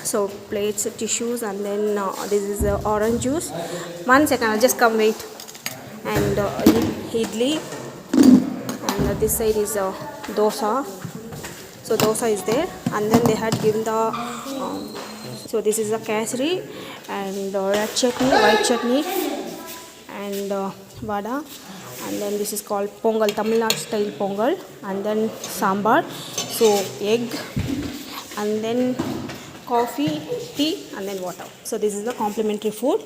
So plates, tissues, and then this is orange juice. 1 second, I'll just come wait. And idli, and this side is dosa. So dosa is there, and then they had given the so this is the kesari and red chutney, white chutney, and vada, and then this is called pongal, Tamil Nadu style pongal, and then sambar, so egg, and then coffee, tea, and then water. So this is the complimentary food.